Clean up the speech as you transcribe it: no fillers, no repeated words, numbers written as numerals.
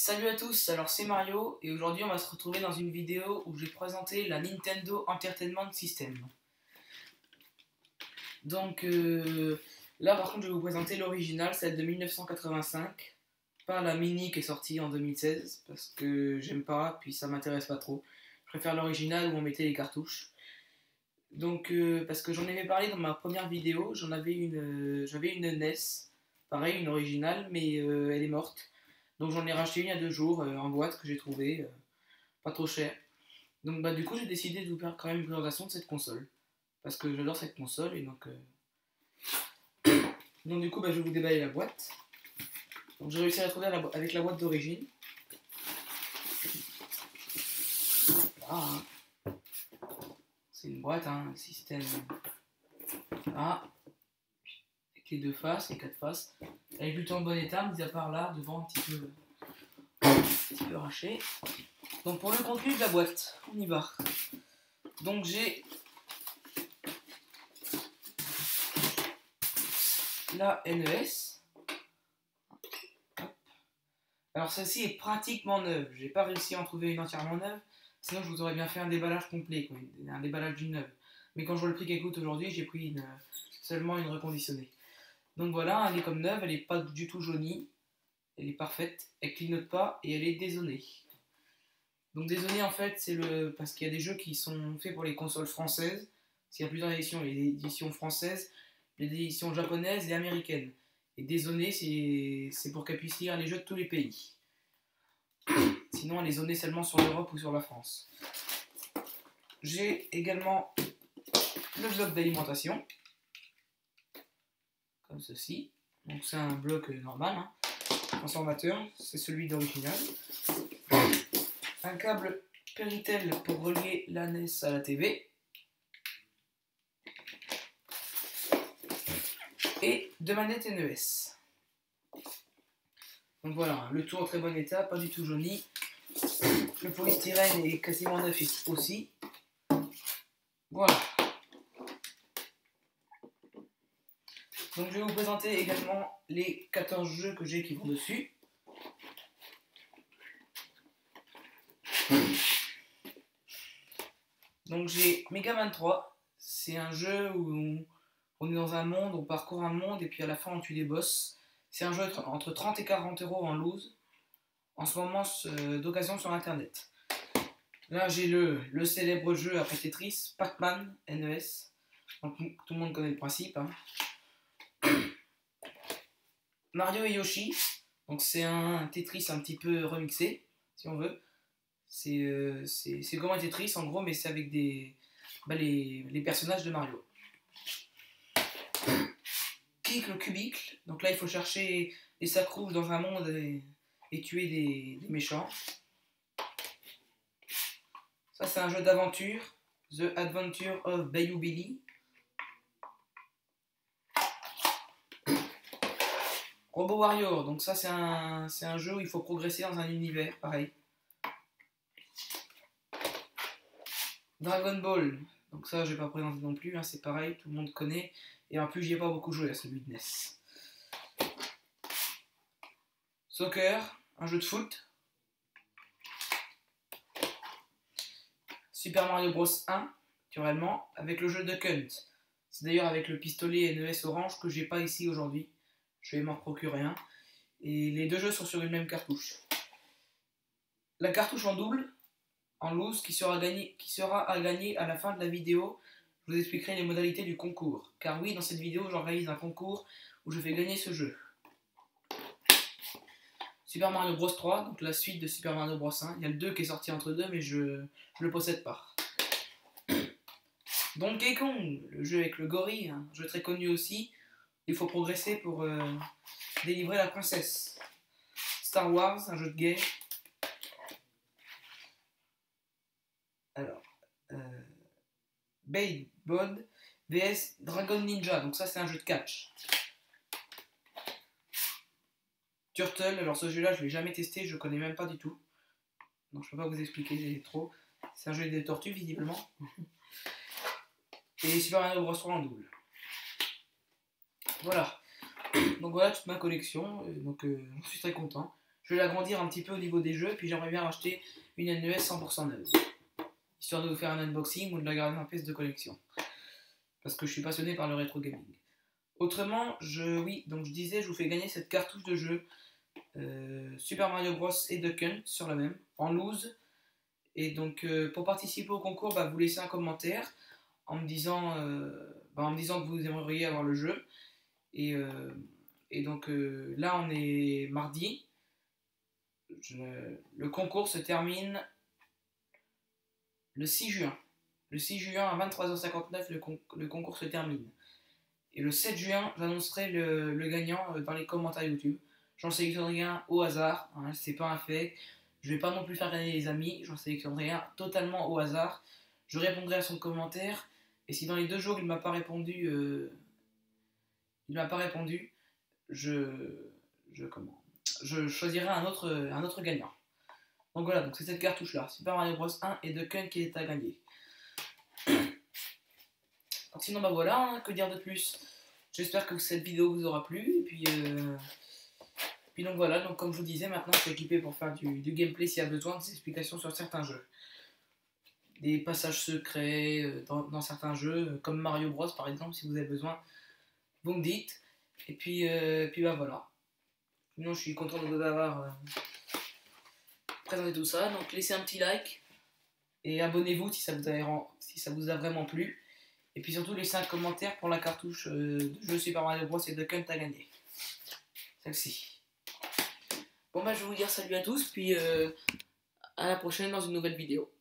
Salut à tous, alors c'est Mario et aujourd'hui on va se retrouver dans une vidéo où je vais présenter la Nintendo Entertainment System. Donc là par contre je vais vous présenter l'original, celle de 1985, pas la mini qui est sortie en 2016 parce que j'aime pas, puis ça m'intéresse pas trop. Je préfère l'original où on mettait les cartouches. Donc parce que j'en avais parlé dans ma première vidéo, j'avais une NES, pareil une originale mais elle est morte. Donc j'en ai racheté une il y a 2 jours en boîte que j'ai trouvé pas trop cher. Donc bah du coup j'ai décidé de vous faire quand même une présentation de cette console. Parce que j'adore cette console et donc du coup bah, je vais vous déballer la boîte. Donc j'ai réussi à la trouver avec la boîte d'origine. Voilà, hein. C'est une boîte, hein, un système. Voilà. Avec les 2 faces, les 4 faces. Elle est plutôt en bon état, mis à part là, devant un petit peu arraché. Donc pour le contenu de la boîte, on y va. Donc j'ai la NES. Alors celle-ci est pratiquement neuve. J'ai pas réussi à en trouver une entièrement neuve. Sinon je vous aurais bien fait un déballage complet, quoi, un déballage d'une neuve. Mais quand je vois le prix qu'elle coûte aujourd'hui, j'ai pris seulement une reconditionnée. Donc voilà, elle est comme neuve, elle est pas du tout jaunie. Elle est parfaite, elle clignote pas et elle est dézonée. Donc dézonée en fait, c'est parce qu'il y a des jeux qui sont faits pour les consoles françaises. S'il y a plusieurs éditions, il y a des éditions françaises, des éditions japonaises et américaines. Et dézonée, c'est pour qu'elle puisse lire les jeux de tous les pays. Sinon, elle est zonée seulement sur l'Europe ou sur la France. J'ai également le bloc d'alimentation, comme ceci. Donc c'est un bloc normal, hein, transformateur, c'est celui d'original. Un câble Péritel pour relier la NES à la TV. Et 2 manettes NES. Donc voilà, le tout en très bon état, pas du tout jauni. Le polystyrène est quasiment neuf aussi. Voilà. Donc je vais vous présenter également les 14 jeux que j'ai qui vont dessus. Donc j'ai Mega Man 3. C'est un jeu où on est dans un monde, on parcourt un monde et puis à la fin on tue des boss. C'est un jeu entre 30 et 40 euros en loose. En ce moment d'occasion sur internet. Là j'ai le célèbre jeu après Tetris, Pac-Man NES. Donc tout le monde connaît le principe, hein. Mario et Yoshi. Donc c'est un Tetris un petit peu remixé, si on veut. C'est comme un Tetris en gros, mais c'est avec les personnages de Mario. Kick le cubicle. Donc là il faut chercher des sacs rouges dans un monde et tuer des méchants. Ça c'est un jeu d'aventure, The Adventure of Bayou Billy. Robo Warrior, donc ça c'est un jeu où il faut progresser dans un univers, pareil. Dragon Ball, donc ça je vais pas présenter non plus, hein, c'est pareil, tout le monde connaît. Et en plus j'y ai pas beaucoup joué à celui de NES. Soccer, un jeu de foot. Super Mario Bros 1, naturellement, avec le jeu Duck Hunt. C'est d'ailleurs avec le pistolet NES orange que j'ai pas ici aujourd'hui. Je vais m'en procurer un. Et les 2 jeux sont sur une même cartouche. La cartouche en double, en loose, qui sera à gagner à la fin de la vidéo. Je vous expliquerai les modalités du concours. Car oui, dans cette vidéo, j'organise un concours où je fais gagner ce jeu. Super Mario Bros 3, donc la suite de Super Mario Bros 1. Il y a le 2 qui est sorti entre deux, mais je le possède pas. Donkey Kong, le jeu avec le gorille, un jeu très connu aussi. Il faut progresser pour délivrer la princesse. Star Wars, un jeu de guerre. Alors, Beyblade vs Dragon Ninja, donc ça c'est un jeu de catch. Turtle, alors ce jeu-là je l'ai jamais testé, je connais même pas du tout. Donc je peux pas vous expliquer, c'est trop. C'est un jeu des tortues visiblement. Et Super Mario Bros 3 en double. Voilà. Donc voilà toute ma collection, donc j'en suis très content. je vais l'agrandir un petit peu au niveau des jeux, puis j'aimerais bien racheter une NES 100% neuve. Histoire de vous faire un unboxing ou de la garder en pièce de collection. Parce que je suis passionné par le rétro gaming. Autrement, oui, donc je disais, je vous fais gagner cette cartouche de jeu Super Mario Bros et Duck Hunt sur la même, en loose. Et donc, pour participer au concours, vous laissez un commentaire en me disant que vous aimeriez avoir le jeu. Et, donc, là, on est mardi. Le concours se termine le 6 juin. Le 6 juin à 23h59, le concours se termine. Et le 7 juin, j'annoncerai le gagnant dans les commentaires YouTube. J'en sélectionnerai un au hasard, hein, c'est pas un fait. Je vais pas non plus faire gagner les amis, j'en sélectionnerai un totalement au hasard. Je répondrai à son commentaire. Et si dans les 2 jours il m'a pas répondu, je choisirai un autre gagnant. Donc voilà, donc c'est cette cartouche là, Super Mario Bros 1 et Duck Hunt qui est à gagner. Donc sinon voilà, hein, que dire de plus. J'espère que cette vidéo vous aura plu. Et puis donc voilà, donc comme je vous disais, maintenant je suis équipé pour faire du gameplay s'il y a besoin, des explications sur certains jeux. Des passages secrets dans certains jeux, comme Mario Bros par exemple, si vous avez besoin, vous me dites. Et puis voilà. Sinon je suis content de vous avoir présenté tout ça. Donc laissez un petit like et abonnez-vous si ça vous a vraiment plu. Et puis surtout laissez un commentaire pour la cartouche de jeu Super Mario Bros et Duck Hunt à gagner. Celle-ci. Bon je vais vous dire salut à tous, puis à la prochaine dans une nouvelle vidéo.